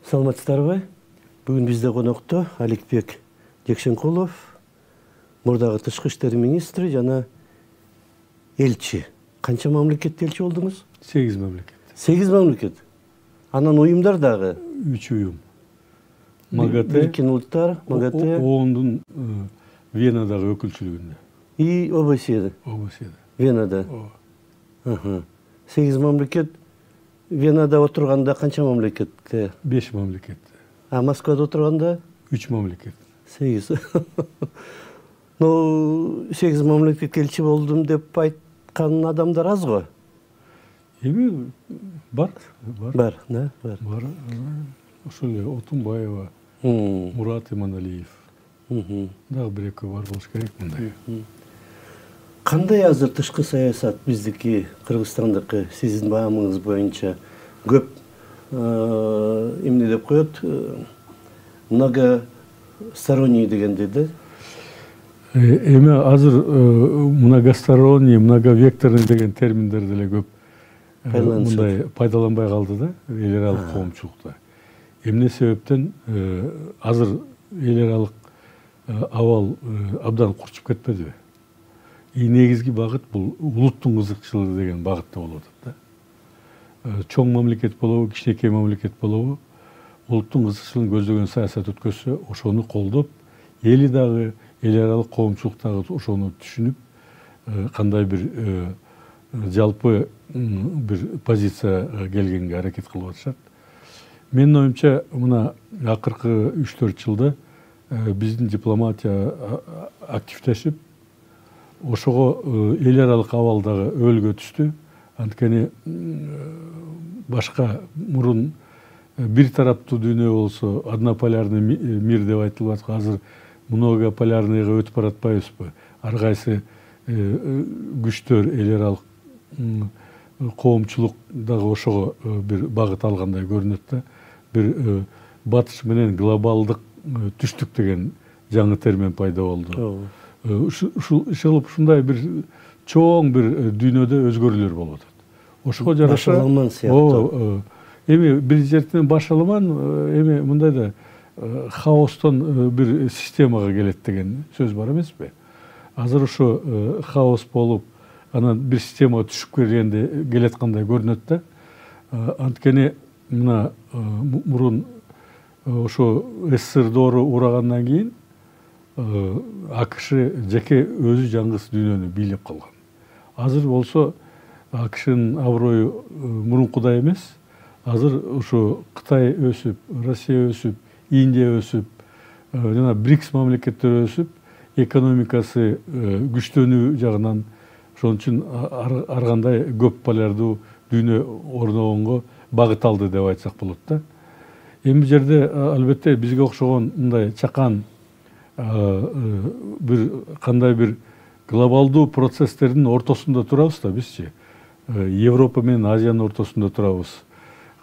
Саламатсыздарбы? Бүгүн бизде конокто Аликбек Жекшенкулов, мурдагы тышкы иштер министри жана элчи. Канча мамлекетте элчи болдуңуз? 8 мамлекет. 8 мамлекет. Анан уюмдар дагы? 3 уюм. МАГАТЭ, Бириккен Улуттар, МАГАТЭ, ООНдун Венадагы өкүлчүлүгүндө. И ОБСЕ. Венада. 8 мамлекет. Венада отурганда канча мамлекетте? 5 мамлекет. А Москвада отурганда? 3 мамлекет. 8. Ну, 8 мамлекетке элчи болдум деп айткан адамдар аз го. Эми бар. Бар, да, бар. Бар. Ошол эле Отунбаева, Мурат Иманалиев. Дагы бир экөө бар болуш керек мындай. Кандай азыр тышкы саясат биздики, Кыргызстандыкы, сиздин баамыңыз боюнча көп эмне деп коет, многосторонний дегенде да? Эми азыр многосторонний, многовекторный деген терминдер деле көп мындай пайдаланбай калды да, эл аралык коомчулукта. Эмне себептен азыр эл аралык абал абдан курчуп кетпедиби? Негизги багыт бул улуттун кызыкчылыгы деген багытта болуп атат да. Чоң мамлекет болобу, кичинекей мамлекет болобу, улуттун кызыкчылыгын көздөгөн саясат өткөзсө, ошону колдоп, эли дагы, эл аралык коомчулук дагы ошону түшүнүп, кандай бир жалпы бир позицияга келгенге аракет кылып атышат. Менин оюмча, мына акыркы 3-4 жылда биздин дипломатия активдешип, ошого эл аралык абал дагы өөлгө түштү. Анткени башка мурун бир тараптуу дүйнө болсо, однополярный мир деп айтылып аткан, азыр многополярныйга өтүп баратпайбызбы? Ар кайсы күчтөр, эл аралык коомчулук дагы ошого бир багыт алгандай көрүнөт да. Бир батыш менен глобалдык түштүк деген жаңы термин пайда болду. Ушундай бир чоң бир дүйнөдө өзгөрүүлөр болуп атат. Ошого жараша башаламан сыяктуу. Эми бир жертен башаламан, эми мындай да хаостон бир системага келет деген сөз бар эмеспи? Азыр ошо хаос болуп, анан бир системага түшүп келгенде келаткандай көрүнөт да. Анткени мына мурун ошо СССР урагандан кийин АКШ жеке өзү жаңгыс дүйнөнү бийлеп калган. Азыр болсо АКШнын аброю мурункудай эмес. Азыр ошо Кытай өсүп, Россия өсүп, Индия өсүп, жана БРИКС мамлекеттери өсүп, экономикасы күчтөнүү жагынан ошон үчүн ар кандай көп полярдуу дүйнө орногонго багыт алды деп айтсак болот да. Эми жерде албетте бизге окшогон мындай чакан бир кандай бир глобалдуу процесстердин ортосунда турабыз да бизчи. Европа менен Азиянын ортосунда турабыз.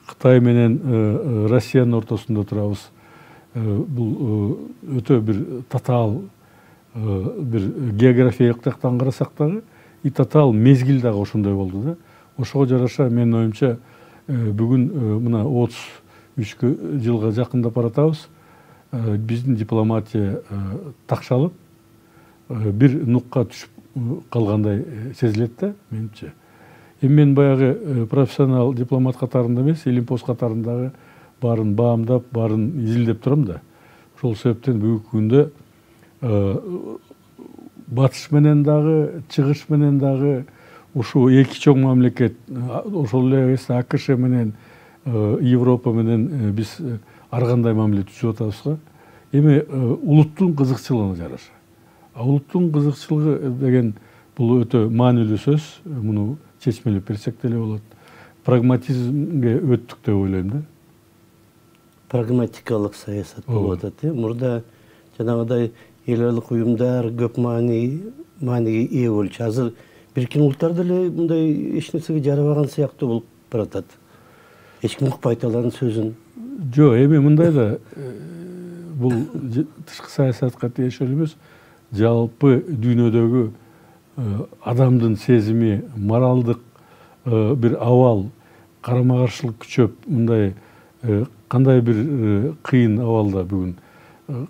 Кытай менен Россиянын ортосунда турабыз. Бул өтө бир татаал бир географиялык жактан карасак дагы и татаал мезгил дагы ошондой болду да. Ошого жараша менин оюмча бүгүн мына 33 жылга жакындап баратабыз. Биздин дипломатия такшалып, бир нукка түшүп калгандай сезилет да, менимче. Эми мен баягы профессионал дипломат катарында эмес, Илимпоз катарындагы баарын баамдап, баарын изилдеп турам да. Ошол себептен бүгүнкү күндө батыш менен дагы, чыгыш менен дагы ушул эки чоң мамлекет, ошол эле АКШ менен Европа менен биз ар кандай мамиле түзүп атабызга. Эми улуттун кызыкчылыгына жараша. Улуттун кызыкчылыгы деген бул өтө маанилүү сөз. Муну чечмелеп берсек деле болот. Прагматизмге өттүк деп ойлойм да. Прагматикалык саясат болуп атат. Мурда жанагыдай эл аралык уюмдар көп мааниге ээ болчу. Азыр Бириккен Улуттар деле мындай эч нерсеге жарабаган сыяктуу болуп баратат. Эч ким укпайт алардын сөзүн. Жок, эми мындай да бул тышкы саясатка тиешелүү эмес, жалпы дүйнөдөгү адамдын сезими, моралдык бир абал, карама каршылык күчөп, мындай кандай бир кыйын абалда бүгүн.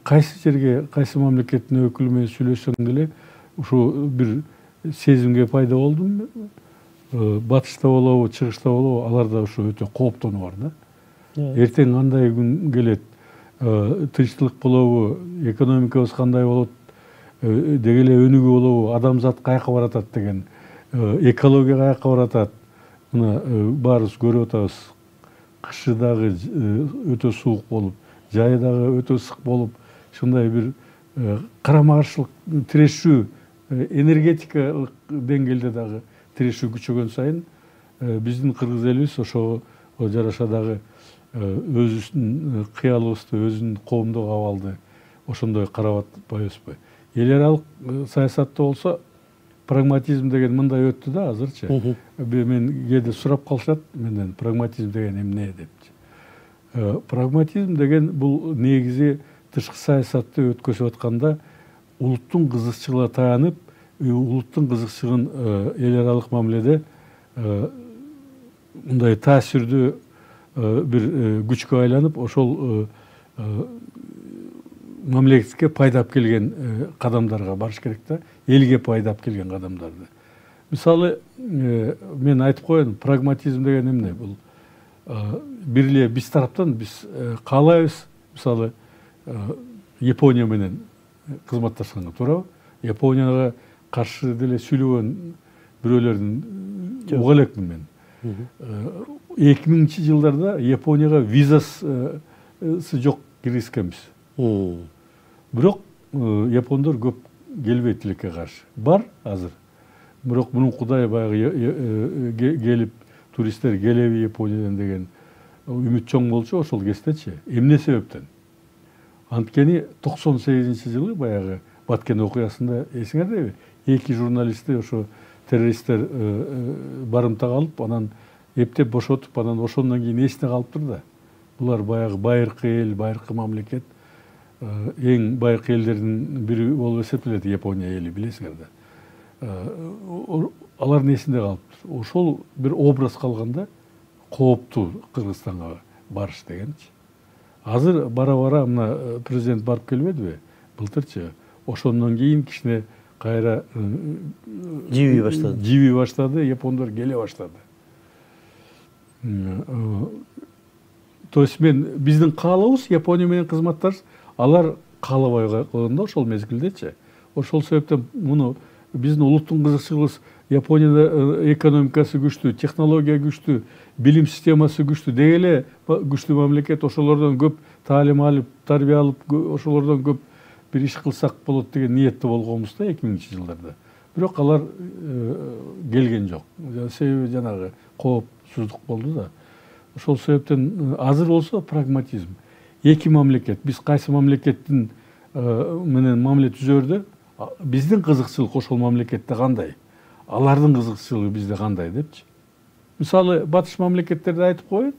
Кайсы жерге, кайсы мамлекеттин өкүлү менен сүйлөшсөң деле ушу бир сезимге пайда болдум. Батышта болобу, чыгышта болобу, аларда ушу өтө кооптонуу бар да. Эртең кандай күн келет, тынчтылык болобу, экономикабыз кандай болот, деги эле өнүгүү болобу, адамзат каяка баратат деген, экология каяка баратат. Мына баарыбыз көрүп атабыз. Кышы дагы өтө суук болуп, жайы дагы өтө ысык болуп, ушундай бир карама каршылык тирешүү, энергетикалык деңгээлде дагы тирешүү күчөгөн сайын биздин кыргыз элибиз ошого жараша дагы өзүбүздүн кыялыбызды, өзүнүн коомдук абалды ошондой карап атпайбызбы? Эл аралык саясатта болсо прагматизм деген мындай өттү да азырчы. Мен кээде сурап калышат менден прагматизм деген эмне депчи. Прагматизм деген бул негизи тышкы саясатты өткөзүп атканда улуттун кызыкчылыгына таянып, улуттун кызыкчылыгын эл аралык мамиледе мындай таасирдүү бир күчкө айланып, ошол мамлекетке пайда алып келген кадамдарга барыш керек да, элге пайда алып келген кадамдарды. Мисалы, мен айтып коеюн, прагматизм деген эмне? Бул бир эле биз тараптан биз каалайбыз, мисалы, Япония менен кызматташканга, туурабы? Японияга каршы деле сүйлөгөн бирөөлөрдүн уга элекмин мен. 2000 жылдарда Японияга визасы жок киргизкенбиз. Бирок япондор көп келбейт тилекке каршы. Бар азыр. Бирок мунун кудай баягы келип туристтер келеби Япониядан деген үмүт чоң болчу ошол кездечи. Эмне себептен? Анткени 98-жылы баягы Баткен окуясында эсиңердеби? 2 журналистти ошо террористтер барымтага алып, анан эптеп бошотуп, анан ошондон кийин эсине калыптыр да. Булар баягы байыркы эл, байыркы мамлекет, эң байыркы элдердин бири болуп эсептелет Япония эли, билесиңер да. Алардын эсинде калыптыр. Ошол бир образ калганда кооптуу Кыргызстанга барыш дегенчи. Азыр бара-бара мына президент барып келбедиби? Былтырчы. Ошондон кийин кичине кайра жиби баштады, япондор келе баштады. То есть биздин каалообуз Япония менен кызматташ, алар каалабай койгондо ошол мезгилдечи. Ошол себептен муну биздин улуттун кызыкчылыгыбыз Японияда экономикасы күчтүү, технология күчтүү, билим системасы күчтүү, деги эле күчтүү мамлекет, ошолордон көп таалим алып, тарбия алып, ошолордон көп бир иш кылсак болот деген ниетте болгонбуз да 2000-жылдарда. Бирок алар келген жок. Себеби жанагы коопсуздук болду да. Ошол себептен азыр болсо прагматизм. Эки мамлекет, биз кайсы мамлекеттин менен мамиле түзөрдө, биздин кызыкчылык ошол мамлекетте кандай? Алардын кызыкчылыгы бизде кандай депчи. Мисалы, батыш мамлекеттерди айтып коеюн.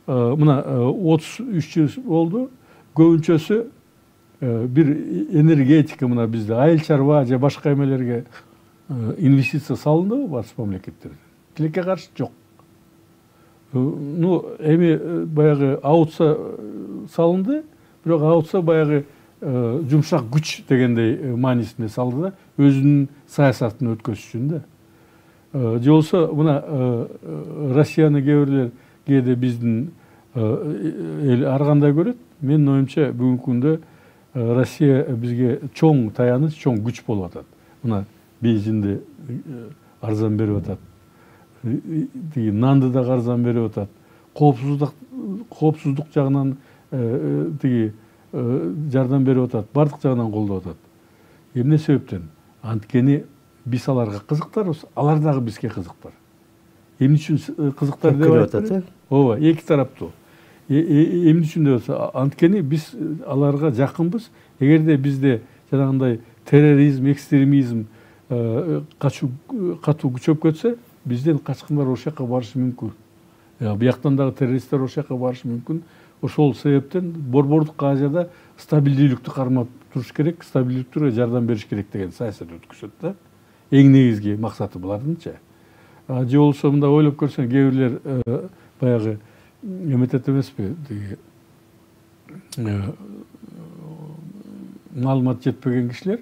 Мына 33 жыл болду. Көбүнчөсү бир энергетика, мына бизде айыл чарба же башка эмелерге инвестиция салындыбы батыш мамлекеттерде? Тилекке каршы жок. Эми баягы аутса салынды, бирок аутса баягы жумшак күч дегендей маанисинде салды да, өзүнүн саясатын өткөзүш үчүн да. Же болсо мына Россияны кээ кээде биздин эл ар кандай көрөт. Менин оюмча бүгүнкү күндө Россия бизге чоң таяныч, чоң күч болуп атат. Мына бензинди арзан берип атат. Нанды да арзан берип атат. Коопсуздук жагынан жардам берип атат. Бардык жагынан колдоп атат. Эмне себептен? Анткени биз аларга кызыктарбыз, алар дагы бизге кызыктар. Эмне үчүн кызыктар деп атат? Ооба, эки тараптуу. Эмне үчүн деп атса, анткени биз аларга жакынбыз. Эгерде бизде жанагындай терроризм, экстремизм катуу күчөп кетсе, бизден качкындар ошол жака барышы мүмкүн. Бияктан дагы террористтер ошол жака барышы мүмкүн. Ошол себептен Борбордук Азияда стабилдүүлүктү кармап туруш керек, стабилдүүлүктүгө жардам бериш керек деген саясат өткөзөт да. Эң негизги максаты булардынчы. Же болсо мында ойлоп көрсөң, кээ бирлер баягы эметет эмеспи, тиги маалымат жетпеген кишилер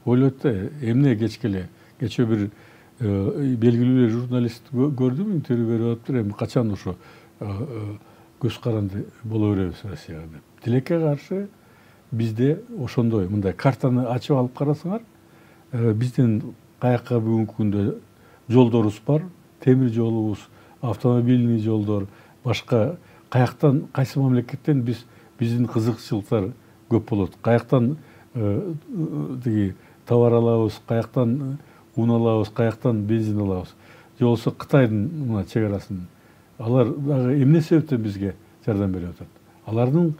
ойлойт да эмне кечээ бир белгилүү эле журналист көрдүм, интервью берип атыптыр, эми качан ошо көз каранды боло беребиз Россияга деп. Тилекке каршы бизде ошондой мындай картаны ачып алып карасаңар, биздин каякка бүгүнкү күндө жолдорубуз бар, темир жолубуз, автомобильный жолдор, башка каяктан кайсы мамлекеттен биздин кызыкчылыктар көп болот. Каяктан тиги товар алабыз, каяктан un алабыз, каяктан бензин алабыз. Же болбосо Кытайдын мына чегарасын. Алар дагы эмне себептен бизге жардам берип атат? Алардын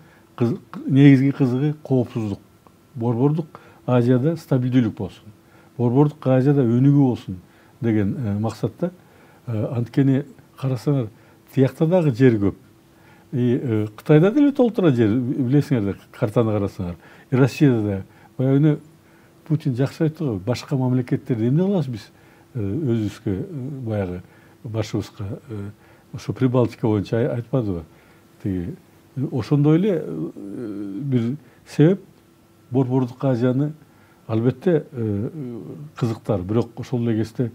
негизги кызыгы коопсуздук. Борбордук Азияда стабилдүүлүк болсун. Борбордук Азияда өнүгүү болсун деген максатта. Анткени карасаңар, тиякта дагы жер көп. Кытайда деле толтура жер, билесиңер да, картаны карасаңар. Россияда да баягы Путин жакшы айтты го, башка мамлекеттерди эмне кылабыз биз? Өзүбүзгө баягы башыбызга ошо Прибалтика боюнча айтпадыбы? Тиги ошондой эле бир себеп Борбордук Азияны албетте кызыктар. Бирок ошол эле кезде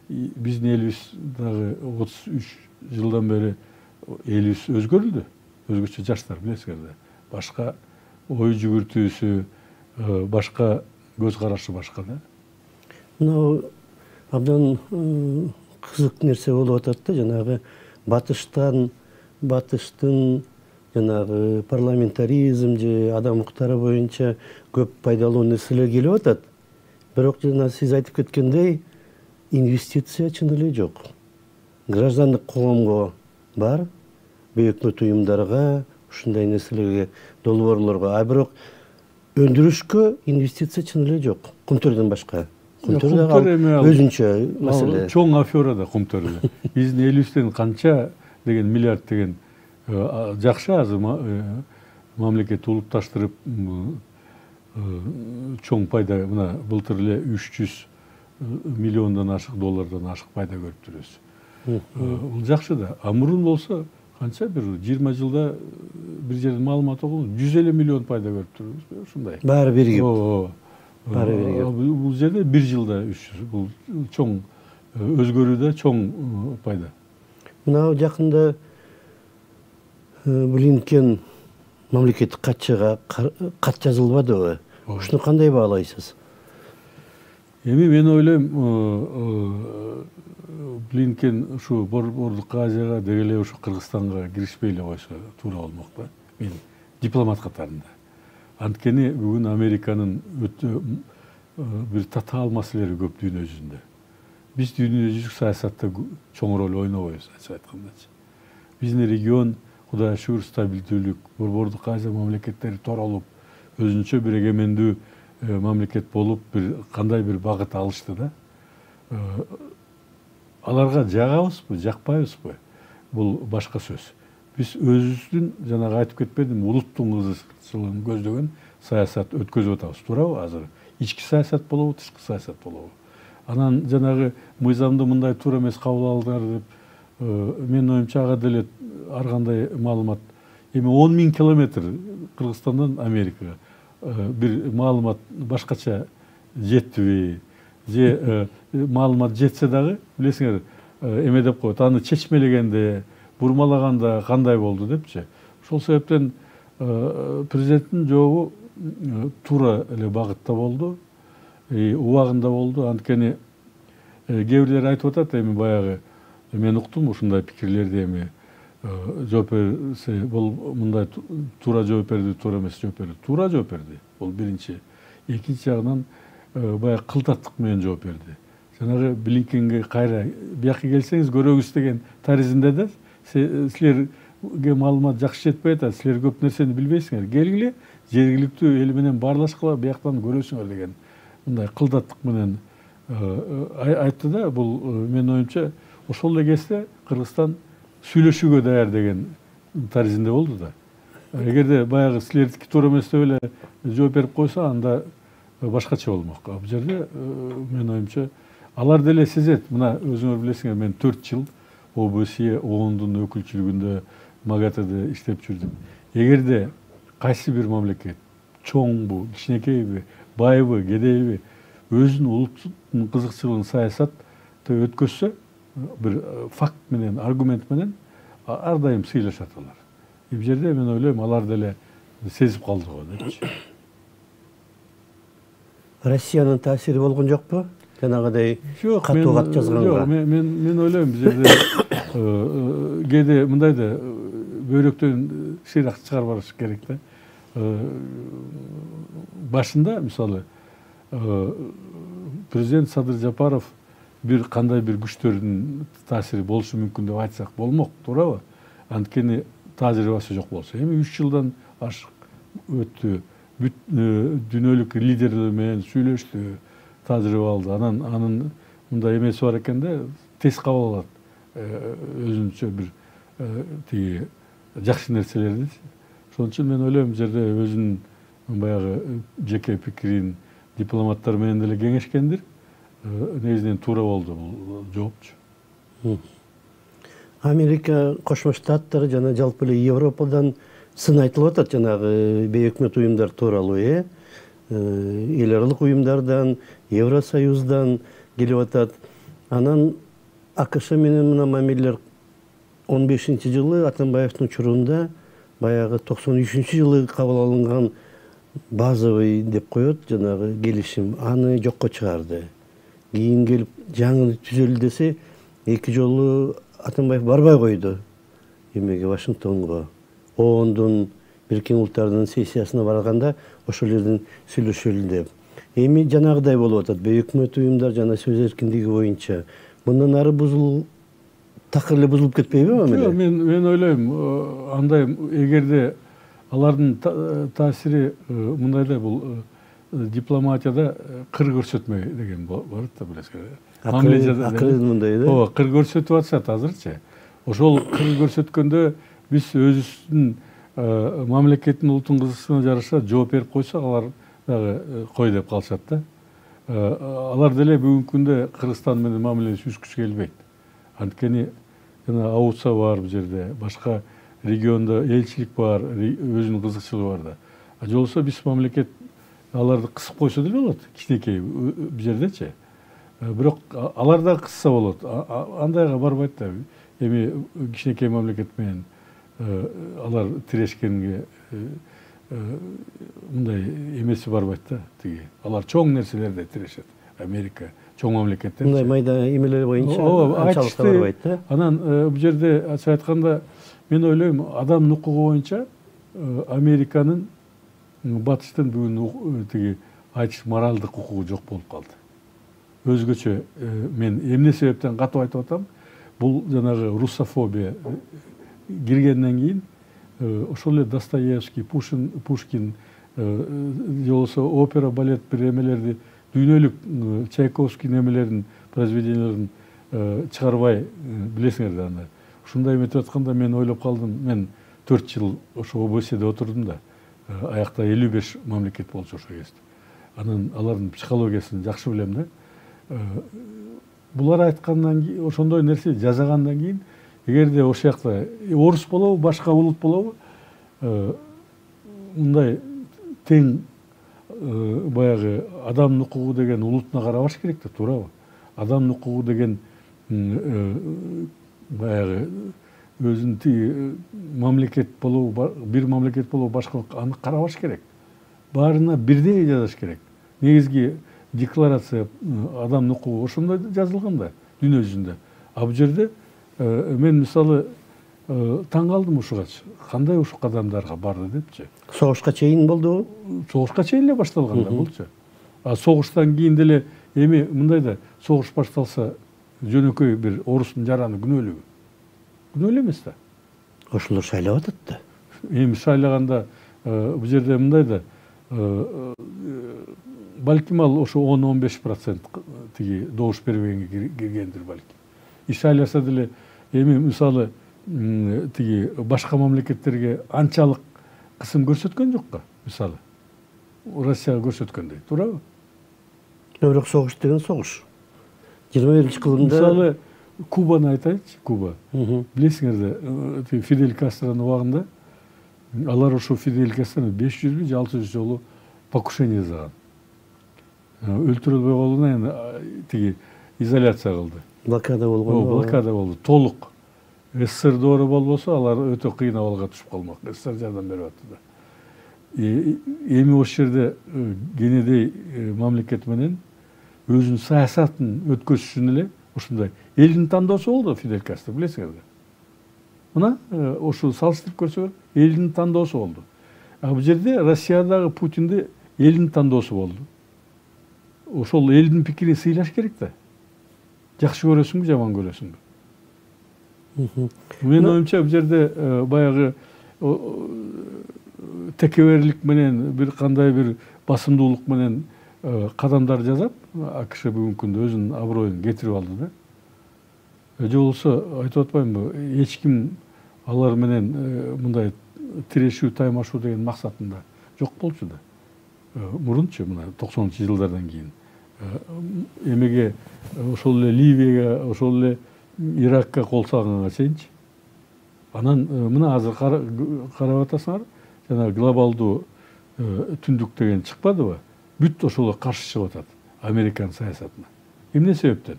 биздин элибиз дагы 33 жылдан бери элибиз өзгөрүлдү. Өзгөчө жаштар, билесиңер да. Башка ой жүгүртүүсү, башка көз карашы башка да. Мынау абдан кызык нерсе болуп атат да, жанагы батыштын жанагы парламентаризм же адам укуктары боюнча көп пайдалуу нерселер келип атат. Бирок жана сиз айтып кеткендей, инвестиция чын эле жок. Граждандык коомго бар, бейөкмөт уюмдарга, ушундай нерселерге, долбоорлорго, а бирок өндүрүшкө инвестиция чын эле жок. Кумтөрдөн башка. Кумтөр дагы өзүнчө маселе. Чоң афера да Кумтөр. Биздин элибизден канча деген миллиард деген жакшы азыр мамлекет улутташтырып чоң пайда, мына былтыр эле 300 миллиондон ашык доллардан ашык пайда көрүп турбуз. Бул жакшы да. А мурун болсо канча бир 20 жылда бир жерден маалымат окудум, 150 миллион пайда көрүп турбуз. Ушундай. Баары биригип. Баары биригип. Бул жерде 1 жылда 300. Бул чоң өзгөрүүдө чоң пайда. Мына жакында Блинкен мамлекеттик катчыга кат жазылбадыбы? Ушуну кандай баалайсыз? Эми мен ойлойм, Блинкен ушу Борбордук Азияга деги эле ушу Кыргызстанга киришпей эле койсо туура болмок да. Мен дипломат катарында. Анткени бүгүн Американын өтө бир татаал маселелери көп дүйнө жүзүндө. Биз дүйнө жүзүк саясатта чоң роль ойнобойбуз, ачык айткандачы. Биздин регион Кудайга шүгүр стабилдүүлүк, Борбордук Азия мамлекеттери торолуп, өзүнчө бир эгемендүү мамлекет болуп, кандай бир багыт алышты да. Аларга жагабызбы, жакпайбызбы? Бул башка сөз. Биз өзүбүздүн, жанагы айтып кетпедимби, улуттун кызыкчылыгын көздөгөн саясат өткөзүп атабыз, туурабы азыр? Ички саясат болобу, тышкы саясат болобу? Анан жанагы мыйзамды мындай туура эмес кабыл алдыңар деп, менин оюмча ага деле ар кандай маалымат. Эми 10 000 километр Кыргызстандан Америкага бир маалымат башкача жетпейби? Же маалымат жетсе дагы, билесиңер, эме деп коет, аны чечмелегенде, бурмалаганда кандай болду депчи. Ошол себептен президенттин жообу туура эле багытта болду, убагында болду. Анткени кээ бирлер айтып атат, эми баягы мен уктум ушундай пикирлерди, эми жооп берсе, бул мындай туура жооп берди, туура эмес жооп берди. Туура жооп берди. Бул биринчи. Экинчи жагынан баягы кылтаттык менен жооп берди. Жанагы Блинкенге кайра бияка келсеңиз көрөгүз деген таризинде да, силерге маалымат жакшы жетпей атат, силер көп нерсени билбейсиңер. Келгиле, жергиликтүү эл менен баарлашкыла, бияктан көрөсүңөр деген мындай кылтаттык менен айтты да. Бул менин оюмча ошол эле кезде Кыргызстан сүйлөшүүгө даяр деген таризинде болду да. Эгерде баягы силердики туура эмес деп эле жооп берип койсо, анда башкача болмок. Бул жерде менин оюмча алар деле сезет. Мына өзүңөр билесиңер, мен 4 жыл ОБСЕ ООНдун өкүлчүлүгүндө МАГАТАда иштеп жүрдүм. Эгерде кайсы бир мамлекет чоңбу, кичинекейби, байбы, кедейби өзүнүн улуттун кызыкчылыгын саясатты өткөзсө, бир факт менен, аргумент менен ар дайым сыйлашат алар. Бул жерде мен ойлойм, алар деле сезип калды го депчи. Россиянын таасири болгон жокпу? Жанагыдай катуу кат жазганга. Жок, мен ойлойм, бул жерде кээде мындай да бөйрөктөн сыйрак чыгарбаш керек да. Башында мисалы президент Садыр Жапаров бир кандай бир күчтөрдүн таасири болушу мүмкүн деп айтсак болмок, туурабы? Анткени тажрыйбасы жок болсо. Эми 3 жылдан ашык өттү. Бүт дүйнөлүк лидерлер менен сүйлөштү, тажрыйба алды. Анын мындай эмеси бар экен да, тез кабыл алат. Өзүнчө бир тиги жакшы нерселерди. Ошон үчүн мен ойлойм, бул жерде өзүнүн баягы жеке пикирин дипломаттар менен деле кеңешкендир. Негизинен туура болду бул жоопчу. Америка Кошмо Штаттары жана жалпы эле Европадан сын айтылып атат жанагы бейөкмөт уюмдар тууралуу, эл аралык уюмдардан, Евросоюздан келип атат. Анан АКШ менен мына мамилелер 15-жылы Атамбаевдин учурунда баягы 93-жылы кабыл алынган базовый деп коет жанагы келишим, аны жокко чыгарды. Кийин келип жаңы түзөлдү десе, 2 жолу Атамбаев барбай койду эмеге, Вашингтонго. ООНдун Бириккен Улуттардын сессиясына барганда ошол жерден сүйлөшөлү деп. Эми жанагыдай болуп атат, бейөкмөт уюмдар жана сөз эркиндиги боюнча. Мындан ары такыр эле бузулуп кетпейби мамиле? Жок, мен ойлойм, андай эгерде алардын таасири мындайда, бул дипломатияда кыр көрсөтмөй деген бар да, билесиңер. Акырын мындай да. Ооба, кыр көрсөтүп атышат азырчы. Ошол кыр көрсөткөндө биз өзүбүздүн мамлекеттин улуттун кызыкчылыгына жараша жооп берип койсок, алар дагы кой деп калышат да. Алар деле бүгүнкү күндө Кыргызстан менен мамилелешүүскү келбейт. Анткени жана аутса бар бул жерде, башка региондо элчилик бар, өзүнүн кызыкчылыгы бар да. Жолсо биз мамлекет аларды кысып койсо деле болот, кичинекей бул жердечи. Бирок алар да кысса болот. Андайга барбайт да. Эми кичинекей мамлекет менен алар тирешкенге мындай эмеси барбайт да, тиги. Алар чоң нерселерде тирешет. Америка чоң мамлекеттер. Мындай майда эмелер боюнча анчалыкка барбайт да. Анан бул жерде ачык айтканда мен ойлойм, адам укугу боюнча Американын батыштын бүгүн тиги айтыш моралдык укугу жок болуп калды. Өзгөчө мен эмне себептен катуу айтып атам? Бул жанагы русофобия киргенден кийин ошол эле Достоевский, Пушкин, жолсо опера, балет бир эмелерди, дүйнөлүк Чайковский эмелерин, произведенияларын чыгарбай, билесиңер да, аны. Ушундай эметип атканда мен ойлоп калдым, мен 4 жыл ошо ОБСЕде отурдум да, аякта 55 мамлекет болчу ошо кезде. Анан алардын психологиясын жакшы билем да. Булар айткандан кийин, ошондой нерсе жасагандан кийин, эгерде ошол жакта орус болобу, башка улут болобу, мындай тең баягы адамдын укугу деген улутуна карабаш керек да, туурабы? Адамдын укугу деген баягы өзүнүн тиги мамлекет болобу, бир мамлекет болобу, башка, аны карабаш керек. Баарына бирдей жазыш керек. Негизги декларация адамдын укугу ошондой жазылган да дүйнө жүзүндө. А бул жерде мен мисалы таң калдым ушугачы. Кандай ушул кадамдарга барды депчи. Согушка чейин болду? Согушка чейин эле башталган да болчу. А согуштан кийин деле эми мындай да, согуш башталса жөнөкөй бир орустун жараны күнөөлүүбү? Күнөөлүү эмес да. Ошолор шайлап атат да. Эми шайлаганда бул жерде мындай да, балким ал ошо 10-15% тиги добуш бербегенге киргендир балким. И шайласа деле эми мисалы тиги башка мамлекеттерге анчалык кысым көрсөткөн жокко, мисалы Россияга көрсөткөндөй, туурабы? Бирок согуш деген согуш. 21-кылымда мисалы Кубаны айтайынчы, Куба. Билесиңер да, Фидель Кастронун убагында алар ошо Фидель Кастрону 500 же 600 жолу покушение жасаган. Өлтүрүлбөй калуна эми тиги изоляция кылды. Блокада болгон. Блокада болду. Толук. СССР доору болбосо алар өтө кыйын абалга түшүп калмак. СССР жардам берип атты да. Эми ошол жерде кенедей мамлекет менен өзүнүн саясатын өткөрүш үчүн эле ушундай элдин тандоосу болду Фидель Кастро, билесиңер да. Мына ошо салыштырып көрсөңөр, элдин тандоосу болду. А бул жерде Россиядагы Путинди элдин тандоосу болду. Ошол элдин пикирин сыйлаш керек да. Жакшы көрөсүңбү, жаман көрөсүңбү? Менин оюмча бул жерде баягы текеберлик менен бир кандай бир басымдуулук менен кадамдар жасап, АКШ бүгүнкү күндө өзүнүн аброюн кетирип алды да. Же болбосо айтып атпаймынбы, эч ким алар менен мындай тирешүү, таймашуу деген максатында жок болчу да. Мурунчу мына 90-жылдардан кийин эмеге ошол эле Ливияга, ошол эле Иракка кол салганга чейинчи. Анан мына азыр карап атасыңар, жана глобалдуу түндүк деген чыкпадыбы? Бүт ошого каршы чыгып атат Американ саясатына. Эмне себептен?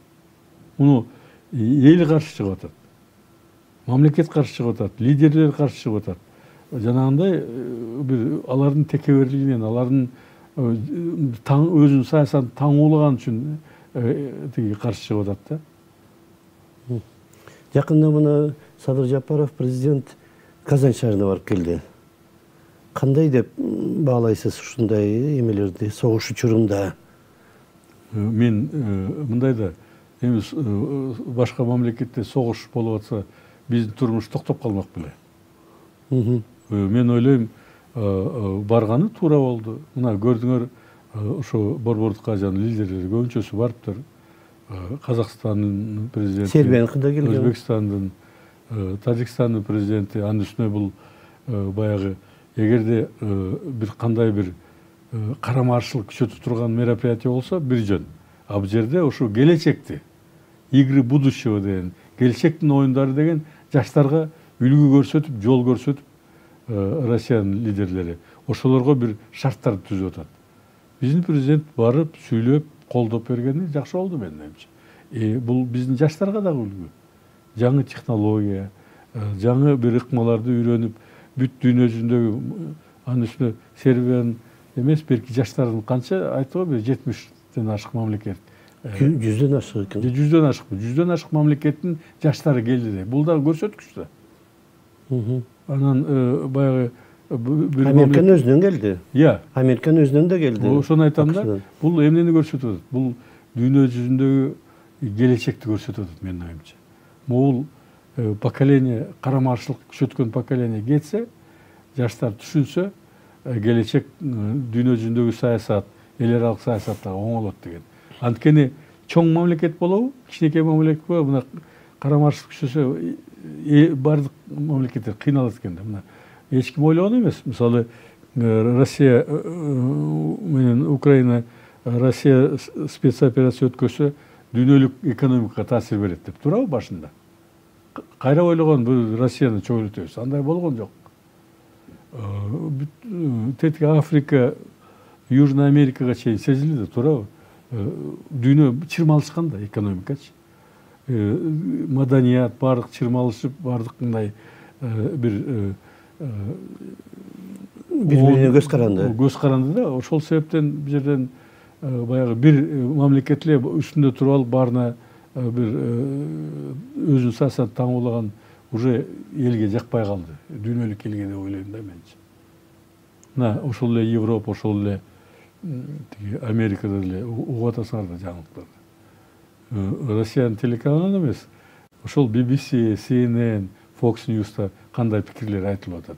Муну эл каршы чыгып атат. Мамлекет каршы чыгып атат, лидерлер каршы чыгып атат. Жанагындай бир алардын текеберлигинен, алардын өзүнүн саясатын таңуулаган үчүн тиги каршы чыгып атат да. Жакында мына Садыр Жапаров президент Казань шаарына барып келди. Кандай деп баалайсыз ушундай эмелерди согуш учурунда? Мен мындай да, эми башка мамлекетте согуш болуп атса, биздин турмуш токтоп калмак беле. Мен ойлойм, барганы туура болду. Мына көрдүңөр, ошо борбордукка жана лидерлер көбүнчөсү барыптыр. Казакстандын президенти, Сербияныкы да келген, Өзбекстандын, Тажикстандын президенти, анын үстүнө бул баягы эгерде бир кандай бир карама-каршылык күчөтүп турган мероприятие болсо бир жөн. А бул жерде ошо келечекти, игры будущего деген, келечектин оюндары деген жаштарга үлгү көрсөтүп, жол көрсөтүп, Россиянын лидерлери ошолорго бир шарттарды түзүп атат. Биздин президент барып, сүйлөп, колдоп бергени жакшы болду менин оюмча. Бул биздин жаштарга дагы үлгү. Жаңы технология, жаңы бир ыкмаларды үйрөнүп, бүт дүйнө жүзүндөгү, анын үстүнө Сербиянын эмес, берки жаштардын канча айтты го, 70ден ашык мамлекет. 100дөн ашык экен. 100дөн ашык. 100дөн ашык мамлекеттин жаштары келди. Бул дагы көрсөткүч да. Анан баягы Американ өзүнөн келди. Американ өзүнөн да келди. Ошону айтам да, бул эмнени көрсөтүп атат? Бул дүйнө жүзүндөгү келечекти көрсөтүп атат менин оюмча. Могул поколение, карама-каршылык күчөткөн поколение кетсе, жаштар түшүнсө, келечек дүйнө жүзүндөгү саясат, эл аралык саясаттагы оңолот деген. Анткени чоң мамлекет болобу, кичинекей мамлекет болобу, мына карама-каршылык күчөсө бардык мамлекеттер кыйналат экен да. Мына эч ким ойлогон эмес. Мисалы, Россия менен Украина, Россия спецоперация өткөсө дүйнөлүк экономикага таасир берет деп туурабы башында? Кайра ойлогон бул Россияны чоңойтөбүз. Андай болгон жок. Тетиги Африка, Южный Америкага чейин сезилди да, туурабы? Дүйнө чырмалышкан да, экономикачы. Маданият бардык чырмалышып, бардык мындай бир бири-бирине көз каранды. Көз каранды да, ошол себептен бул жерден баягы бир мамлекет эле үстүндө туруп алып, баарына бир өзүнүн саясатын таңуулаган уже элге жакпай калды. Дүйнөлүк элге деп ойлойм да менчи. Мына ошол эле Европа, ошол эле Америкада деле угуп атасыңар да жаңылыктарды. Россиянын телеканалында эмес, ошол BBC, CNN, Fox News'та кандай пикирлер айтылып атат.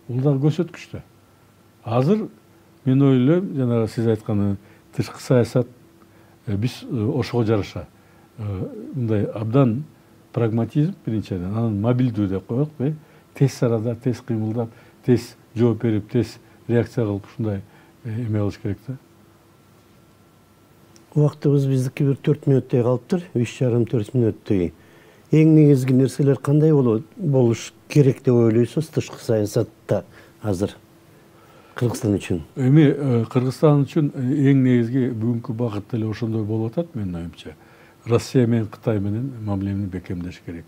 Бул дагы көрсөткүч да. Азыр мен ойлойм, жана сиз айтканы тышкы саясат биз ошого жараша мындай абдан прагматизм биринчиден, анан мобилдүү деп коелукпу, тез арада, тез кыймылдап, тез жооп берип, тез реакция кылып ушундай эме кылыш керек да. Убактыбыз биздики бир 4 мүнөттөй калыптыр, 3,5-4 мүнөттөй. эң негизги нерселер кандай болуш керек деп ойлойсуз тышкы саясатта азыр Кыргызстан үчүн? Эми Кыргызстан үчүн эң негизги бүгүнкү багыт деле ошондой болуп атат менин оюмча. Россия менен Кытай менен мамилени бекемдеш керек.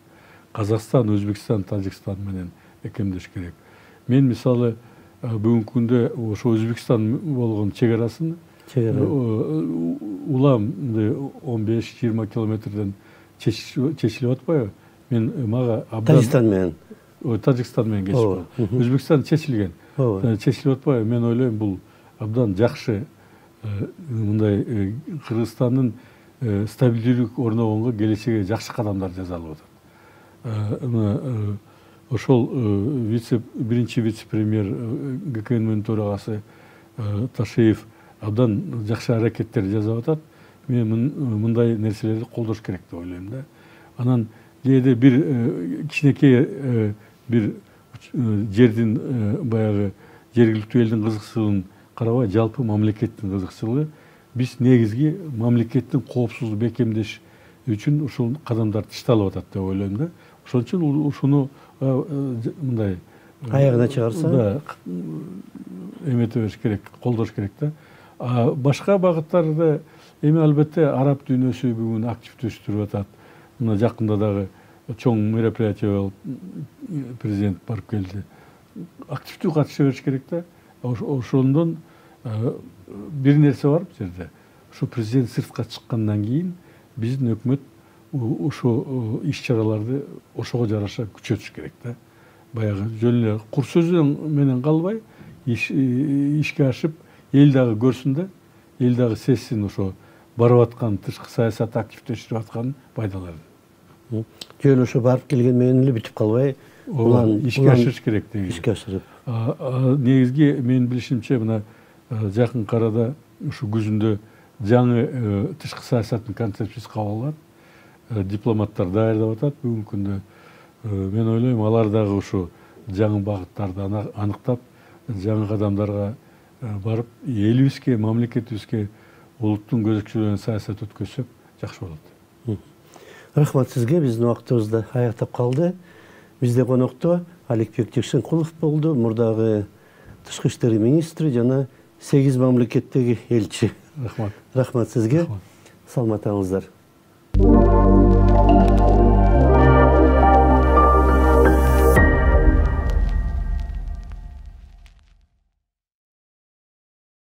Казакстан, Өзбекстан, Тажикстан менен бекемдеш керек. Мен мисалы бүгүнкү күндө ошо Өзбекстан болгон чегарасын улам 15-20 километрден чечилип атпайбы? Мен мага абдан Тажикстан менен Тажикстан менен кечип. Өзбекстан чечилген. Чечилип атпайбы? Мен ойлойм бул абдан жакшы мындай Кыргызстандын стабилдүүлүк орногонго келечекке жакшы кадамдар жасалып атат. Ошол биринчи вице-премьер ГКНМнин төрагасы Ташеев абдан жакшы аракеттер жасап атат. Мен мындай нерселерди колдош керек деп ойлойм да. Анан кээде бир кичинекей бир жердин баягы жергиликтүү элдин кызыкчылыгын карабай, жалпы мамлекеттин кызыкчылыгы, биз негизги мамлекеттин коопсуздугун бекемдеш үчүн ушул кадамдар ташталып атат деп ойлойм да. Ошон үчүн ушуну мындай аягына чыгарса, да, эмете бериш керек, колдош керек да. Башка багыттарда эми албетте араб дүйнөсү бүгүн активдештирип атат. Мына жакында дагы чоң мероприятие болуп, президент барып келди. Активдүү катыша бериш керек да. Ошондон бир нерсе бар бул жерде. Ушу президент сыртка чыккандан кийин биздин өкмөт ошо иш-чараларды ошого жараша күчөтүш керек да. Баягы жөн эле кур сөзү менен калбай, ишке ашып, эл дагы көрсүн да, эл дагы сезсин ошо барып аткан тышкы саясат активдештирип аткан пайдаларын. Жөн ошо барып келген менен эле бүтүп калбай, ишке ашырыш керек деген. Ишке ашырып. Негизги менин билишимче мына жакын арада ушу күзүндө жаңы тышкы саясаттын концепциясы кабыл алат. Дипломаттар даярдап атат бүгүнкү күндө. Мен ойлойм, алар дагы ушу жаңы багыттарды аныктап, жаңы кадамдарга барып, элибизге, мамлекетибизге улуттун көзөкчөлүгүнө саясат өткөзсөк жакшы болот. Рахмат сизге, биздин убактыбыз да аяктап калды. Бизде конокто Аликбек Жекшенкулов болду, мурдагы тышкы иштер министри жана 8 мамлекеттеги элчи. Рахмат. Рахмат сизге. Саламатыңыздар.